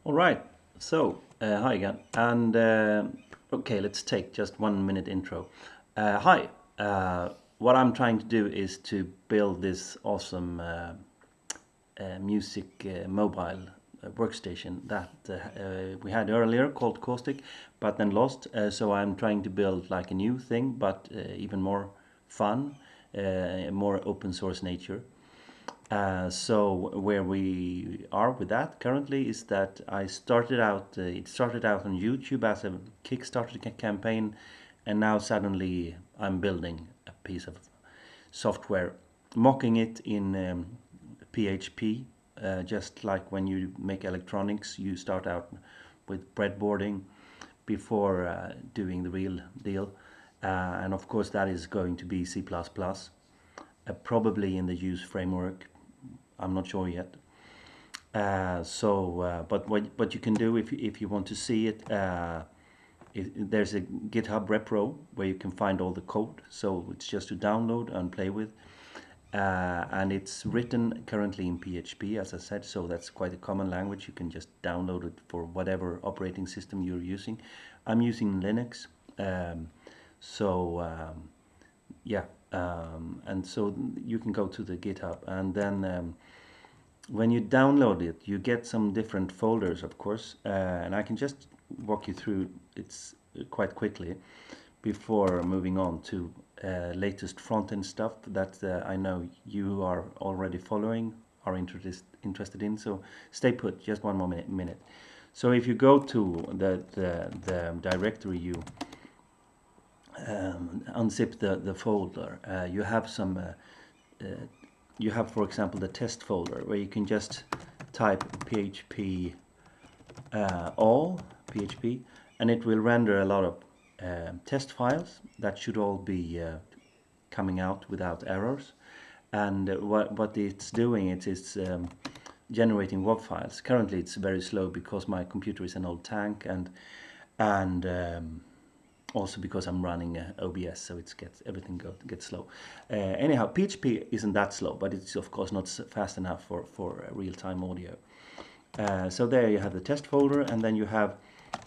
All right. Hi again. And okay, let's take just 1 minute intro. Hi. What I'm trying to do is to build this awesome music mobile workstation that we had earlier called Caustic, but then lost. So I'm trying to build like a new thing, but even more fun, more open source nature. So where we are with that currently is that I started out. It started out on YouTube as a Kickstarter campaign, and now suddenly I'm building a piece of software, mocking it in PHP. Just like when you make electronics, you start out with breadboarding before doing the real deal, and of course that is going to be C++, probably in the use framework. I'm not sure yet. But what you can do if you want to see it, there's a GitHub repro where you can find all the code. So it's just to download and play with. And it's written currently in PHP, as I said, so that's quite a common language. You can just download it for whatever operating system you're using. I'm using Linux, so yeah, and so you can go to the GitHub, and then when you download it, you get some different folders, of course, and I can just walk you through it quite quickly before moving on to latest front-end stuff that I know you are already following, are interested in. So stay put, just one more minute. So if you go to the directory, you unzip the folder. You have some you have, for example, the test folder where you can just type php all php, and it will render a lot of test files that should all be coming out without errors. And what it's doing, it's generating WAV files. Currently it's very slow because my computer is an old tank, and also because I'm running OBS, so everything gets slow. Anyhow, PHP isn't that slow, but it's of course not fast enough for real-time audio. So there you have the test folder, and then you have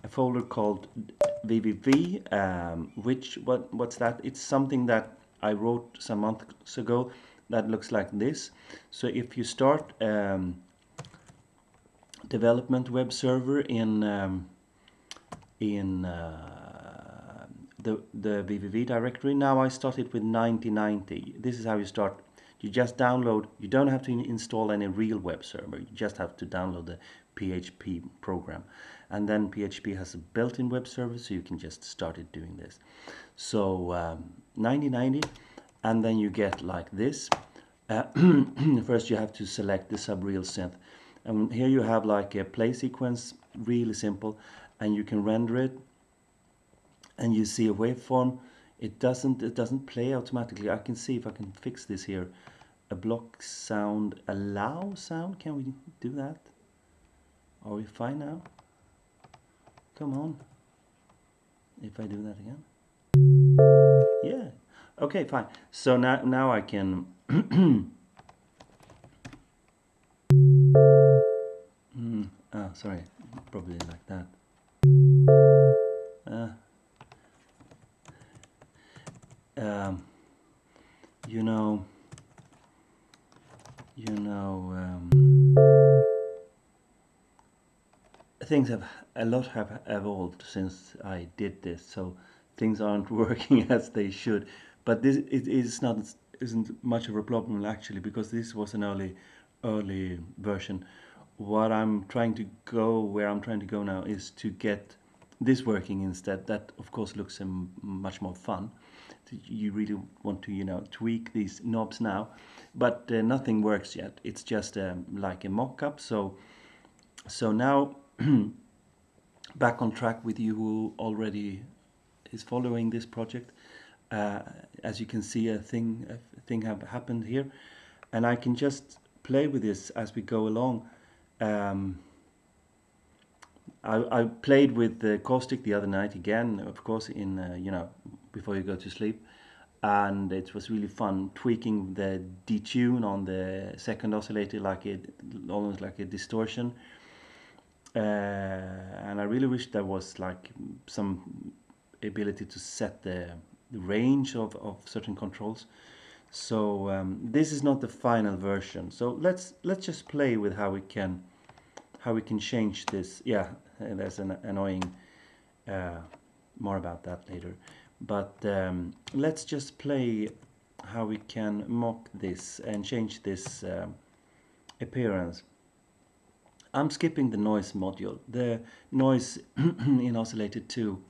a folder called VVV. What's that? It's something that I wrote some months ago that looks like this. So if you start development web server in the VVV directory. Now I started with 9090. This is how you start. You just download. You don't have to install any real web server. You just have to download the PHP program, and then PHP has a built-in web server, so you can just start it doing this. So 9090, and then you get like this. First you have to select the subreal synth, and here you have like a play sequence, really simple, and you can render it, and you see a waveform. It doesn't play automatically. I can see if I can fix this here. A block sound, allow sound. Can we do that? Are we fine now? Come on. If I do that again. Yeah. Okay, fine. So now I can sorry, probably like that. Uh, um, you know, things have a lot have evolved since I did this, so things aren't working as they should. But this it is not isn't much of a problem actually, because this was an early version. Where I'm trying to go now is to get this working instead. That of course looks much more fun. You really want to tweak these knobs now, but nothing works yet. It's just like a mock-up. So now back on track with you who already is following this project. Uh, as you can see, a thing have happened here, and I can just play with this as we go along. Um, I played with the Caustic the other night again, of course, in before you go to sleep, and it was really fun tweaking the detune on the second oscillator, almost like a distortion, and I really wish there was like some ability to set the range of certain controls. So this is not the final version. So let's just play with how we can change this. Yeah, there's an annoying more about that later. But let's just play how we can mock this and change this appearance. I'm skipping the noise module. The noise in oscillator 2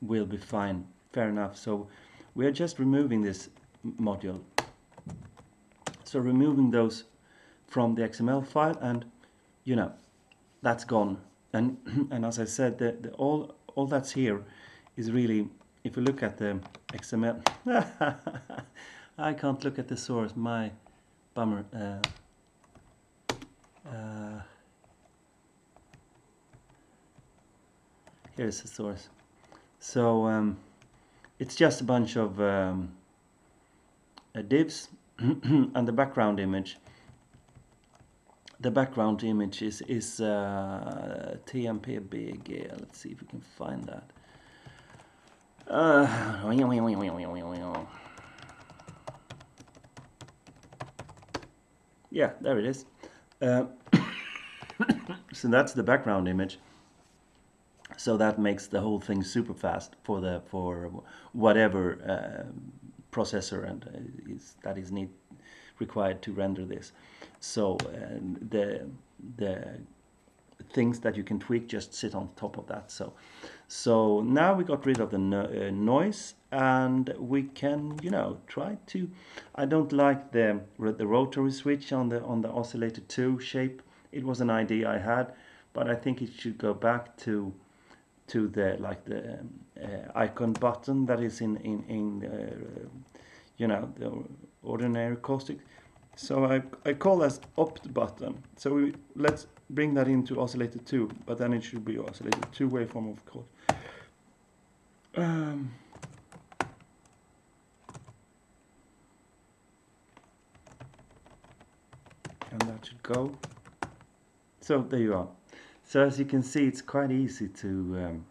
will be fine, fair enough. So we're just removing this module. So removing those from the XML file, and you know, that's gone. And and as I said, the all that's here is really, if you look at the XML, I can't look at the source. My bummer. Here's the source. So it's just a bunch of divs and the background image. The background image is TMP big. Let's see if we can find that. Yeah, there it is. So that's the background image. So that makes the whole thing super fast for whatever processor and that is required to render this. So the things that you can tweak just sit on top of that. So now we got rid of the noise, and we can, you know, try to. I don't like the rotary switch on the oscillator 2 shape. It was an idea I had, but I think it should go back to the icon button that is in you know, the ordinary Caustic. So I call that opt button. So let's bring that into oscillator 2, but then it should be oscillator 2 waveform, of course. And that should go. So there you are. So as you can see, it's quite easy to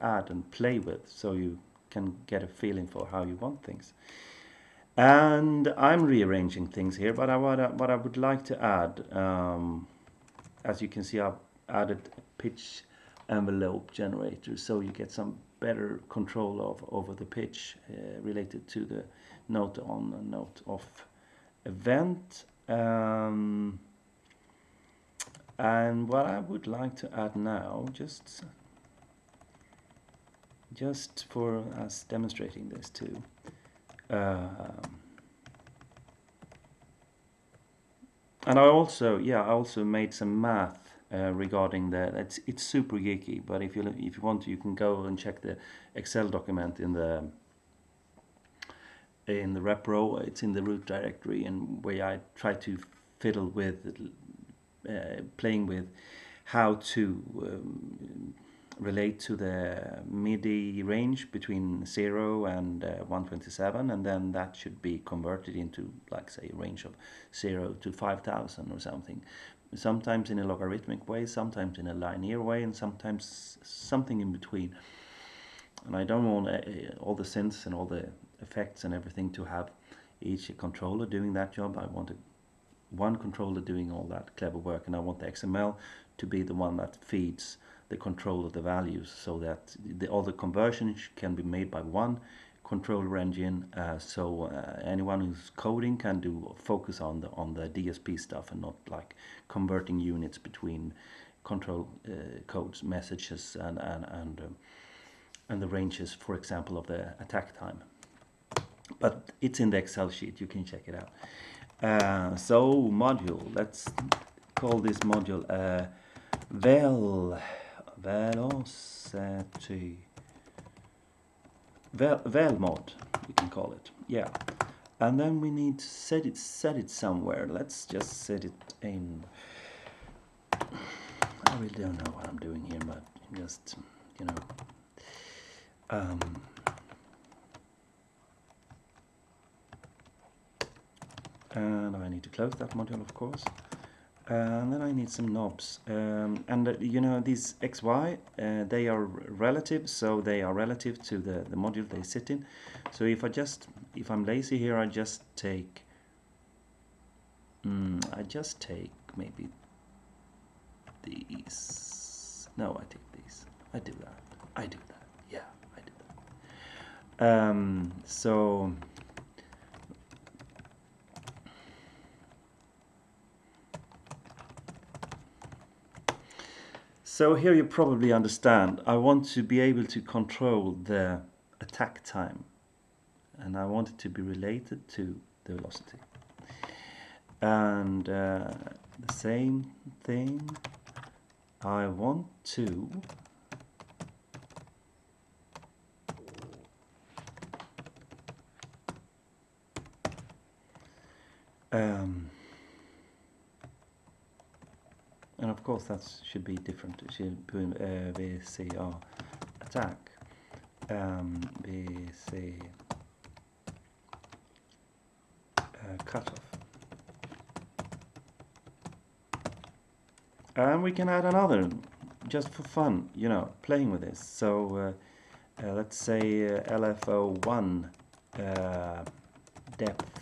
add and play with, so you can get a feeling for how you want things. And I'm rearranging things here, but what I would like to add, as you can see, I've added a pitch envelope generator, so you get some better control over the pitch related to the note on and note off event. And what I would like to add now, just for us demonstrating this too, and I also made some math regarding that. It's super geeky, but if you want to, you can go and check the Excel document in the repro. It's in the root directory, and where I try to fiddle with playing with how to relate to the MIDI range between 0 and 127, and then that should be converted into, like, say, a range of 0 to 5000 or something. Sometimes in a logarithmic way, sometimes in a linear way, and sometimes something in between. And I don't want all the synths and all the effects and everything to have each controller doing that job. I wanted one controller doing all that clever work, and I want the XML to be the one that feeds the control of the values, so that all the conversions can be made by one controller engine. So anyone who's coding can focus on the DSP stuff, and not like converting units between control codes, messages, and the ranges, for example, of the attack time. But it's in the Excel sheet, you can check it out. So module, let's call this module velocity vel mod, you can call it. Yeah, and then we need to set it somewhere. Let's just set it in. I really don't know what I'm doing here, but just, you know, and I need to close that module, of course. And then I need some knobs, and you know, these XY, they are relative, so they are relative to the module they sit in. So if I'm lazy here, I just take maybe these. No, I take these. I do that. Yeah, I do that. So here you probably understand, I want to be able to control the attack time, and I want it to be related to the velocity. And the same thing, I want to and of course that should be different. It should be VCR attack, VC cutoff. And we can add another, just for fun, you know, playing with this. So let's say LFO1 depth.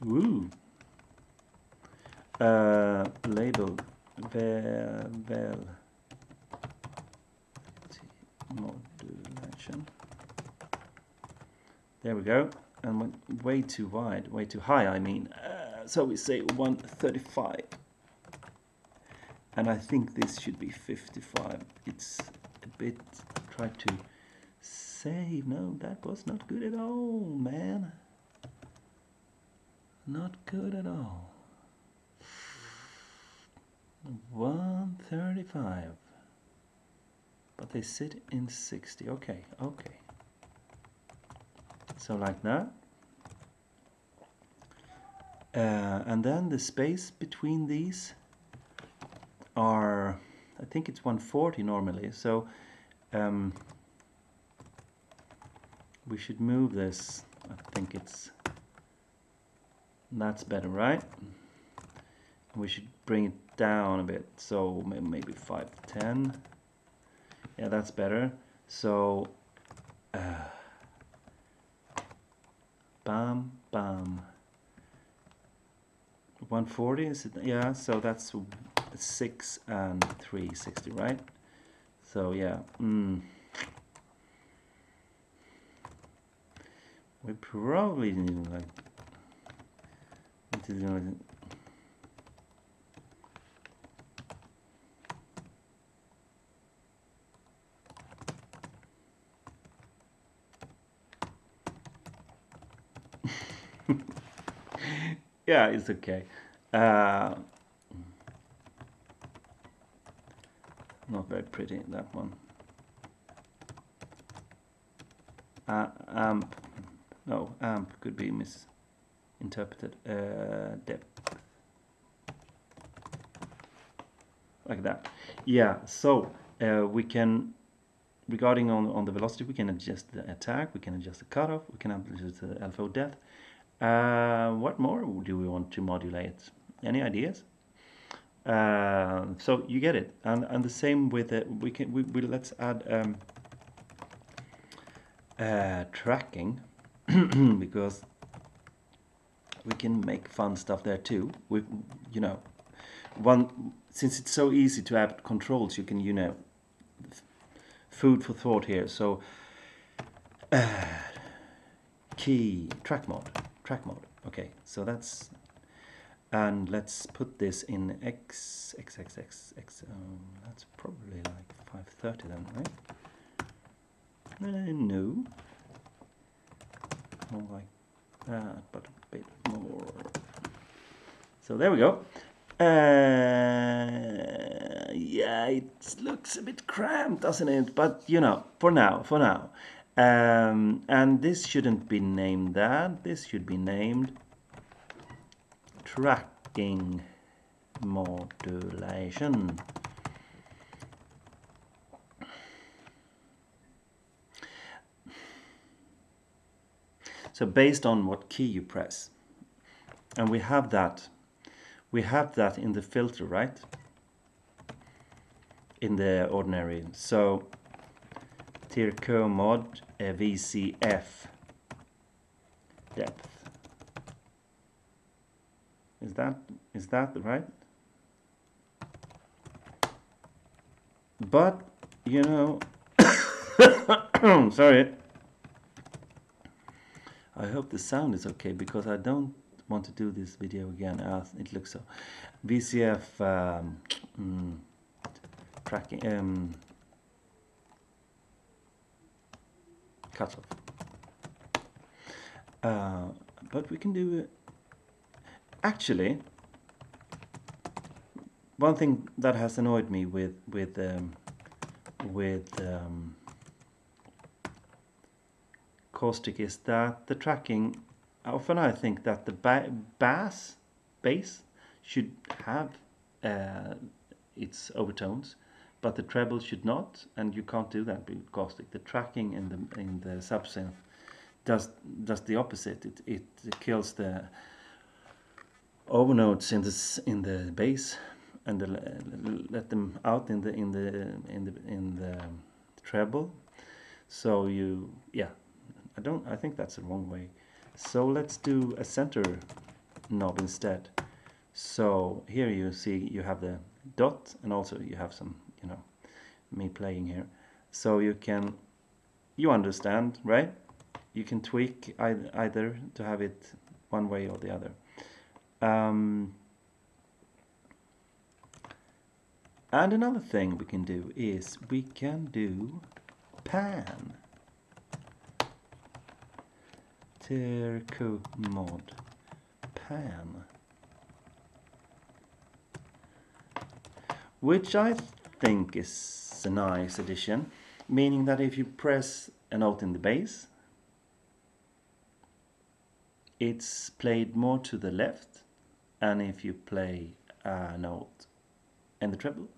Woo. Label vel modulation. There we go. And went way too wide, way too high, I mean. So we say 135. And I think this should be 55. It's a bit, try to save. No, that was not good at all, man. Not good at all. 135. But they sit in 60. Okay, okay. So like that. And then the space between these are, I think it's 140 normally. So we should move this. I think that's better, right? We should bring it down a bit, so maybe 510. Yeah, that's better. So bam, bam. 140 is it? Yeah, so that's 6 and 360, right? So yeah, we probably need like yeah, it's okay. Not very pretty, that one. Amp, no, amp could be misinterpreted. Depth, like that. Yeah, so we can, regarding on the velocity, we can adjust the attack, we can adjust the cutoff, we can adjust the LFO depth. What more do we want to modulate? Any ideas? So you get it, and the same with it. We let's add tracking because we can make fun stuff there too. With, you know, since it's so easy to add controls, you can, you know, food for thought here. So key track mode. Okay, so that's, and let's put this in X. That's probably like 530 then, right? No, more like that, but a bit more. So there we go. Yeah, it looks a bit cramped, doesn't it? But you know, for now. And this shouldn't be named that. This should be named tracking modulation. So based on what key you press, and we have that in the filter, right? In the ordinary. So Tirco mod VCF depth. Is that right? But you know, sorry. I hope the sound is okay because I don't want to do this video again. It looks so. VCF tracking cutoff. But we can do it. Actually, one thing that has annoyed me with Caustic is that the tracking, often I think that the bass should have its overtones, but the treble should not, and you can't do that with Caustic. The tracking in the subsynth does the opposite. It kills the overnotes in the bass and let them out in the treble. So I think that's the wrong way. So let's do a center knob instead. So here you see you have the dot, and also you have some, me playing here. So you understand, right? You can tweak either to have it one way or the other. And another thing we can do is we can do pan. Tirco mod pan, which I think is a nice addition, meaning that if you press a note in the bass, it's played more to the left, and if you play a note in the treble,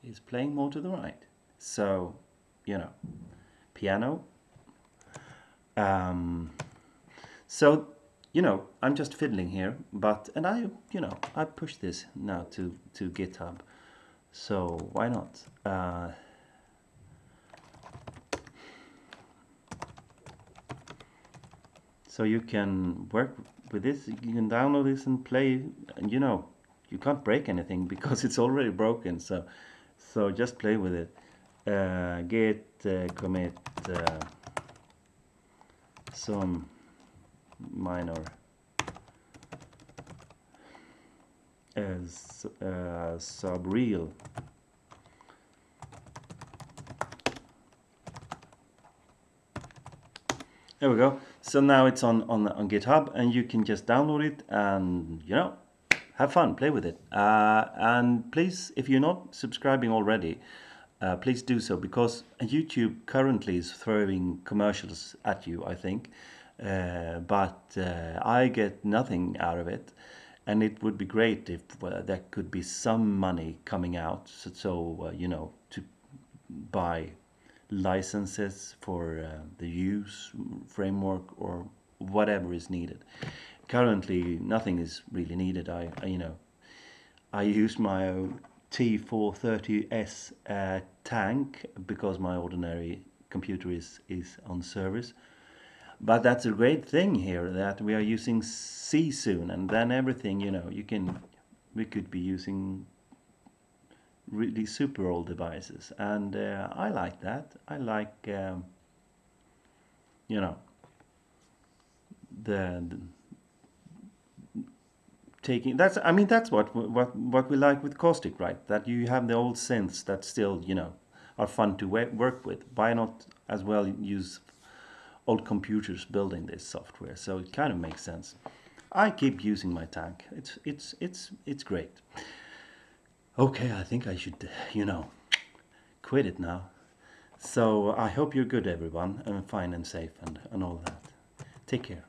it's playing more to the right. So, piano. So, I'm just fiddling here, and I push this now to GitHub. So why not? So you can work with this. You can download this and play. And you can't break anything because it's already broken. So just play with it. Git commit some minor as subreal. There we go. So now it's on GitHub, and you can just download it and have fun, play with it. And please, if you're not subscribing already, please do so, because YouTube currently is throwing commercials at you, I think. But I get nothing out of it, and it would be great if there could be some money coming out, so to buy licenses for the use framework or whatever is needed. Currently, nothing is really needed. I use my own T430S tank because my ordinary computer is on service. But that's a great thing here, that we are using C soon, and then everything, we could be using really super old devices, and I like that. I like, the taking. That's what we like with Caustic, right? That you have the old synths that still, are fun to work with. Why not as well use old computers building this software? So it kind of makes sense. I keep using my tank. It's great. Okay, I think I should, quit it now. So I hope you're good, everyone, and fine and safe and all that. Take care.